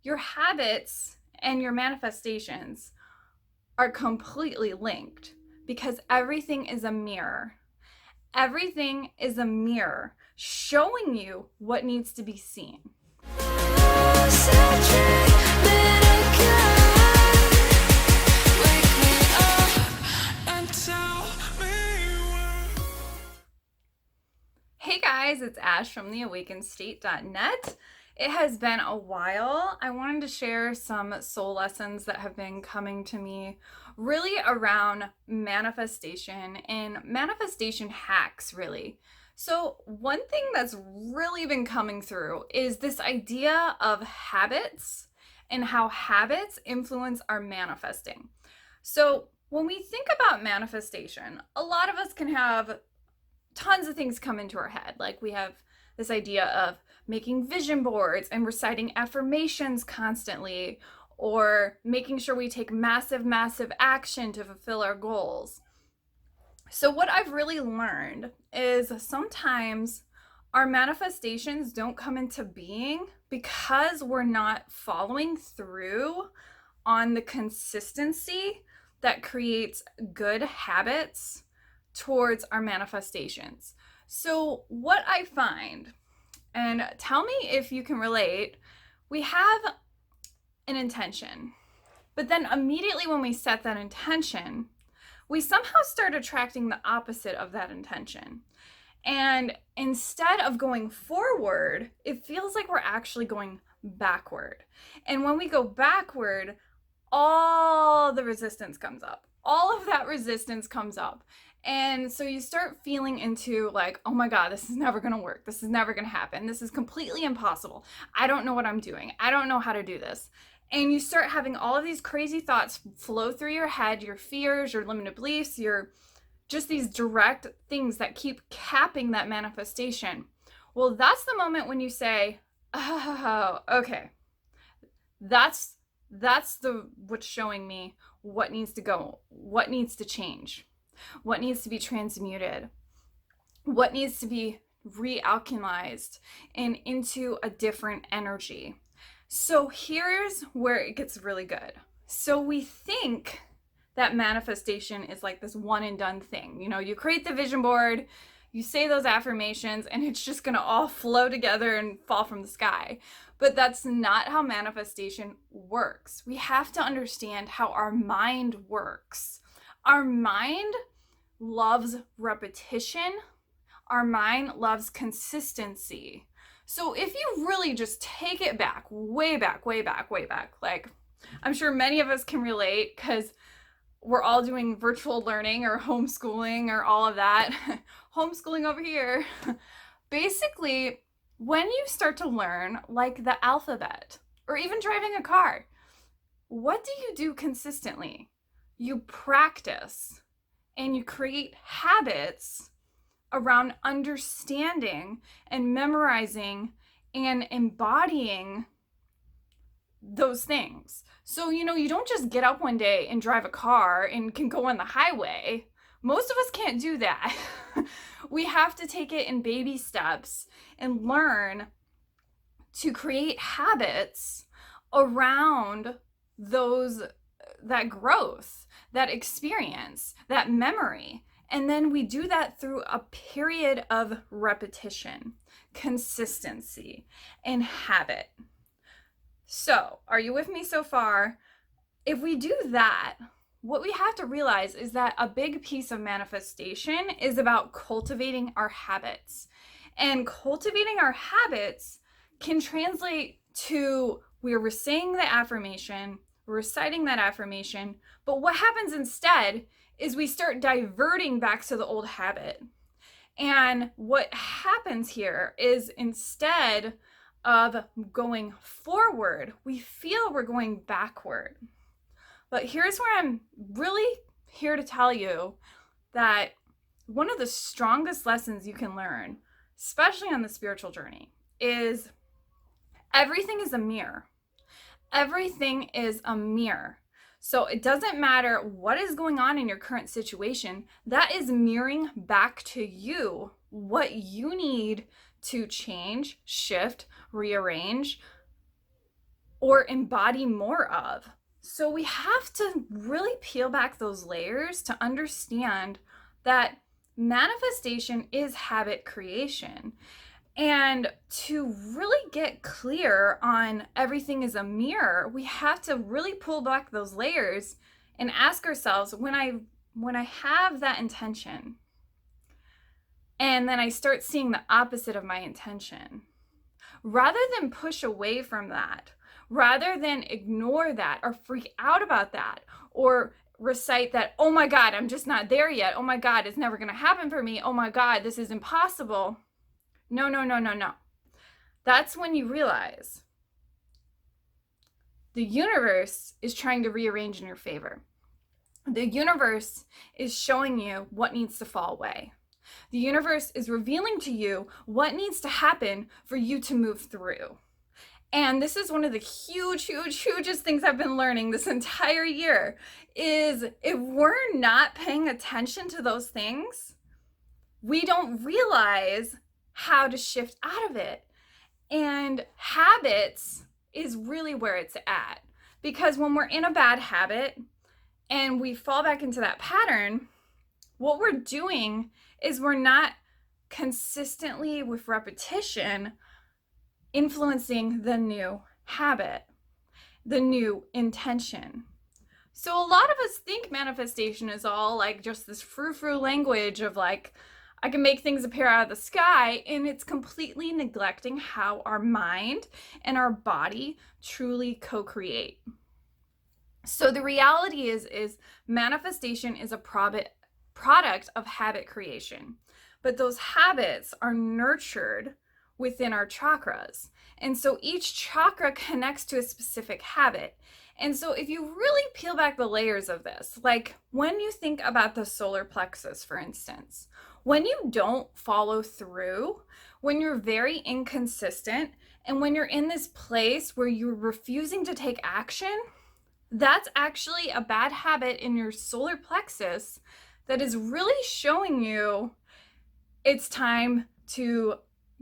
Your habits and your manifestations are completely linked because everything is a mirror. Everything is a mirror showing you what needs to be seen. Hey guys, it's Ash from theawakenedstate.net. It has been a while. I wanted to share some soul lessons that have been coming to me really around manifestation and manifestation hacks, really. So, one thing that's really been coming through is this idea of habits and how habits influence our manifesting. So, when we think about manifestation, a lot of us can have tons of things come into our head. Like we have this idea of making vision boards and reciting affirmations constantly, or making sure we take massive, massive action to fulfill our goals. So, what I've really learned is sometimes our manifestations don't come into being because we're not following through on the consistency that creates good habits towards our manifestations. So, what I find, and tell me if you can relate, we have an intention, but then immediately when we set that intention, we somehow start attracting the opposite of that intention. And instead of going forward, it feels like we're actually going backward. And when we go backward, all the resistance comes up. All of that resistance comes up. And so you start feeling into like, oh my God, this is never going to work. This is never going to happen. This is completely impossible. I don't know what I'm doing. I don't know how to do this. And you start having all of these crazy thoughts flow through your head, your fears, your limited beliefs, your just these direct things that keep capping that manifestation. Well, that's the moment when you say, oh, okay, that's what's showing me what needs to go, what needs to change, what needs to be transmuted, what needs to be realchemized and into a different energy. So here's where it gets really good. So we think that manifestation is like this one and done thing. You know, you create the vision board, you say those affirmations, and it's just gonna all flow together and fall from the sky. But that's not how manifestation works. We have to understand how our mind works. Our mind loves repetition. Our mind loves consistency. So if you really just take it back, way back, way back, way back, like I'm sure many of us can relate because we're all doing virtual learning or homeschooling or all of that. Homeschooling over here. Basically, when you start to learn like the alphabet or even driving a car, what do you do consistently? You practice and you create habits around understanding and memorizing and embodying those things. So, you don't just get up one day and drive a car and can go on the highway. Most of us can't do that. We have to take it in baby steps and learn to create habits around that growth, that experience, that memory. And then we do that through a period of repetition, consistency, and habit. So, are you with me so far? If we do that, what we have to realize is that a big piece of manifestation is about cultivating our habits. And cultivating our habits can translate to we're saying the affirmation, we're reciting that affirmation, but what happens instead is we start diverting back to the old habit. And what happens here is instead of going forward, we feel we're going backward. But here's where I'm really here to tell you that one of the strongest lessons you can learn, especially on the spiritual journey, is everything is a mirror. Everything is a mirror. So it doesn't matter what is going on in your current situation, that is mirroring back to you what you need to change, shift, rearrange, or embody more of. So we have to really peel back those layers to understand that manifestation is habit creation. And to really get clear on everything is a mirror, we have to really pull back those layers and ask ourselves, when I have that intention and then I start seeing the opposite of my intention, rather than push away from that, rather than ignore that or freak out about that or recite that, oh my God, I'm just not there yet. Oh my God, it's never going to happen for me. Oh my God, this is impossible. No, no, no, no, no. That's when you realize the universe is trying to rearrange in your favor. The universe is showing you what needs to fall away. The universe is revealing to you what needs to happen for you to move through. And this is one of the hugest things I've been learning this entire year, is if we're not paying attention to those things, we don't realize how to shift out of it. And habits is really where it's at. Because when we're in a bad habit and we fall back into that pattern, what we're doing is we're not consistently, with repetition, influencing the new habit, the new intention. So a lot of us think manifestation is all like just this frou-frou language of like, I can make things appear out of the sky, and it's completely neglecting how our mind and our body truly co-create. So the reality is manifestation is a product of habit creation, but those habits are nurtured within our chakras. And so each chakra connects to a specific habit. And so if you really peel back the layers of this, like when you think about the solar plexus, for instance, when you don't follow through, when you're very inconsistent, and when you're in this place where you're refusing to take action, that's actually a bad habit in your solar plexus that is really showing you it's time to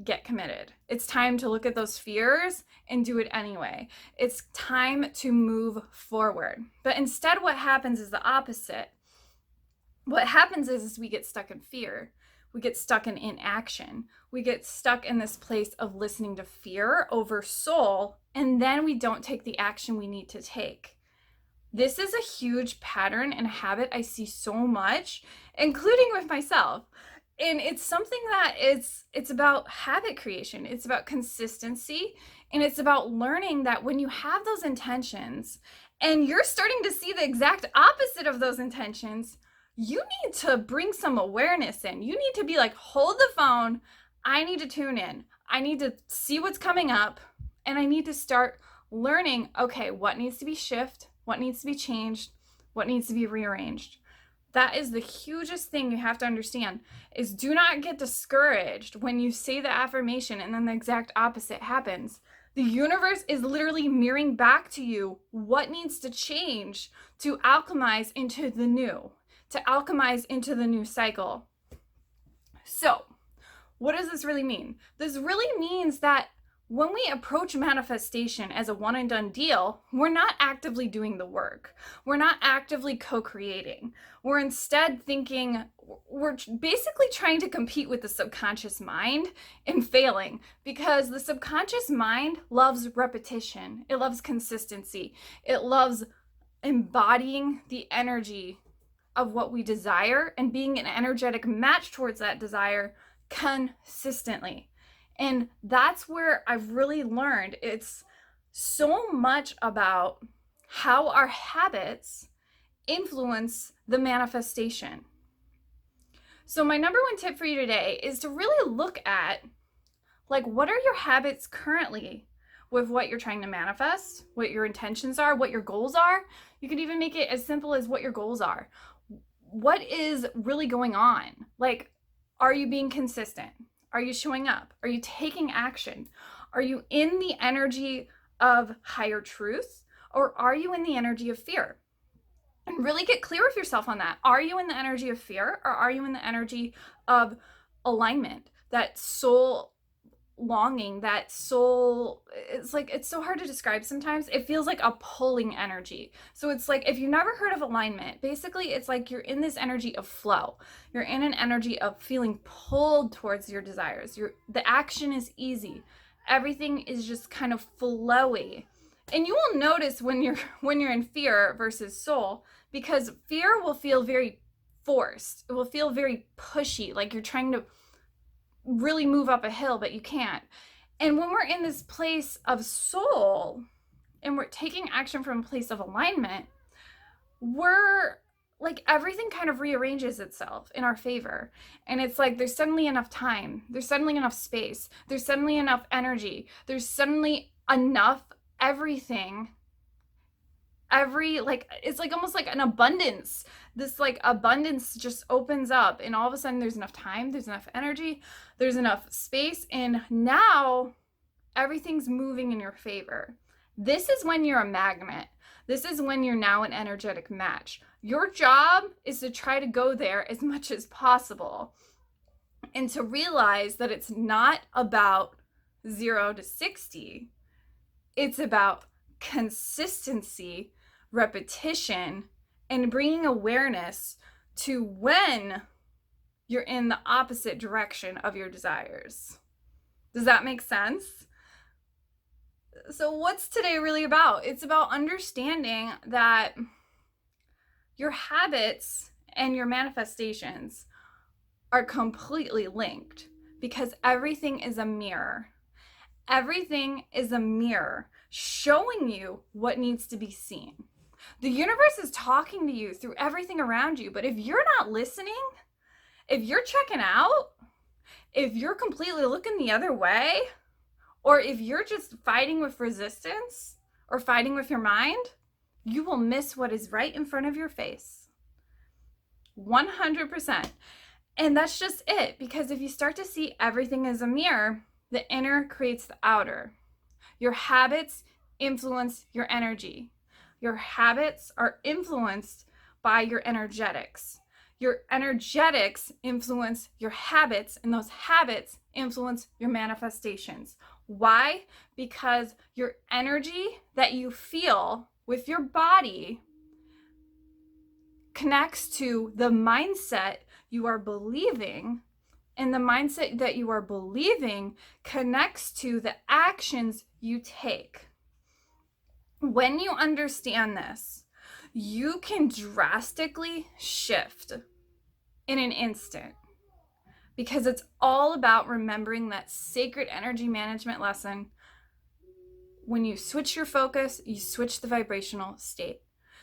get committed. It's time to look at those fears and do it anyway. It's time to move forward. But instead, what happens is the opposite. What happens is we get stuck in fear. We get stuck in inaction. We get stuck in this place of listening to fear over soul, and then we don't take the action we need to take. This is a huge pattern and habit I see so much, including with myself. And it's something that it's about habit creation. It's about consistency, and it's about learning that when you have those intentions and you're starting to see the exact opposite of those intentions, you need to bring some awareness in. You need to be like, hold the phone. I need to tune in. I need to see what's coming up, and I need to start learning, okay, what needs to be shifted? What needs to be changed? What needs to be rearranged? That is the hugest thing you have to understand, is do not get discouraged when you say the affirmation and then the exact opposite happens. The universe is literally mirroring back to you what needs to change to alchemize into the new, to alchemize into the new cycle. So, what does this really mean? This really means that when we approach manifestation as a one and done deal, we're not actively doing the work. We're not actively co-creating. We're instead thinking, we're basically trying to compete with the subconscious mind and failing, because the subconscious mind loves repetition. It loves consistency. It loves embodying the energy of what we desire and being an energetic match towards that desire consistently. And that's where I've really learned it's so much about how our habits influence the manifestation. So my number one tip for you today is to really look at, like, what are your habits currently with what you're trying to manifest, what your intentions are, what your goals are. You can even make it as simple as what your goals are. What is really going on? Like, are you being consistent? Are you showing up? Are you taking action? Are you in the energy of higher truth, or are you in the energy of fear? And really get clear with yourself on that. Are you in the energy of fear, or are you in the energy of alignment, that soul longing, that soul, it's so hard to describe sometimes. It feels like a pulling energy. So it's like, if you've never heard of alignment, basically it's like you're in this energy of flow. You're in an energy of feeling pulled towards your desires. The action is easy. Everything is just kind of flowy. And you will notice when you're in fear versus soul, because fear will feel very forced. It will feel very pushy, like you're trying to really move up a hill, but you can't. And when we're in this place of soul and we're taking action from a place of alignment, we're like, everything kind of rearranges itself in our favor. And it's like there's suddenly enough time, there's suddenly enough space, there's suddenly enough energy, there's suddenly enough everything. It's like almost like an abundance. This like abundance just opens up, and all of a sudden there's enough time, there's enough energy, there's enough space, and now everything's moving in your favor. This is when you're a magnet. This is when you're now an energetic match. Your job is to try to go there as much as possible, and to realize that it's not about 0 to 60. It's about consistency, repetition, and bringing awareness to when you're in the opposite direction of your desires. Does that make sense? So what's today really about? It's about understanding that your habits and your manifestations are completely linked, because everything is a mirror. Everything is a mirror showing you what needs to be seen. The universe is talking to you through everything around you, but if you're not listening, if you're checking out, if you're completely looking the other way, or if you're just fighting with resistance or fighting with your mind, you will miss what is right in front of your face. 100%. And that's just it, because if you start to see everything as a mirror, the inner creates the outer. Your habits influence your energy. Your habits are influenced by your energetics. Your energetics influence your habits, and those habits influence your manifestations. Why? Because your energy that you feel with your body connects to the mindset you are believing, and the mindset that you are believing connects to the actions you take. When you understand this, you can drastically shift in an instant, because it's all about remembering that sacred energy management lesson. When you switch your focus, you switch the vibrational state.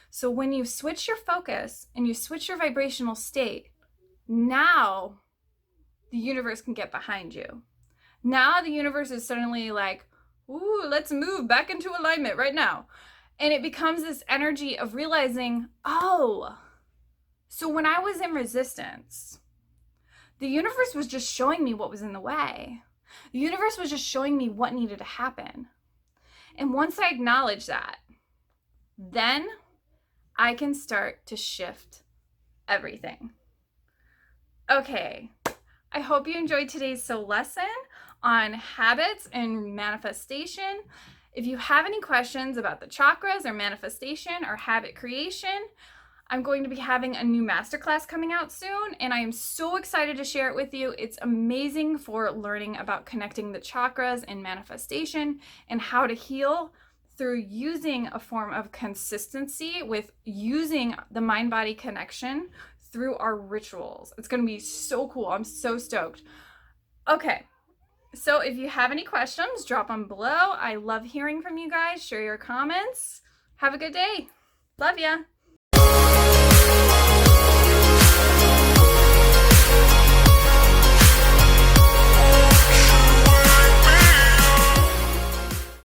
So when you switch your focus and you switch your vibrational state, now the universe can get behind you. Now the universe is suddenly like, ooh, let's move back into alignment right now. And it becomes this energy of realizing, oh, so when I was in resistance, the universe was just showing me what was in the way. The universe was just showing me what needed to happen. And once I acknowledge that, then I can start to shift everything. Okay, I hope you enjoyed today's soul lesson on habits and manifestation. If you have any questions about the chakras or manifestation or habit creation, I'm going to be having a new masterclass coming out soon, and I am so excited to share it with you. It's amazing for learning about connecting the chakras and manifestation, and how to heal through using a form of consistency with using the mind-body connection through our rituals. It's going to be so cool. I'm so stoked. Okay, so if you have any questions, drop them below. I love hearing from you guys. Share your comments. Have a good day. Love ya.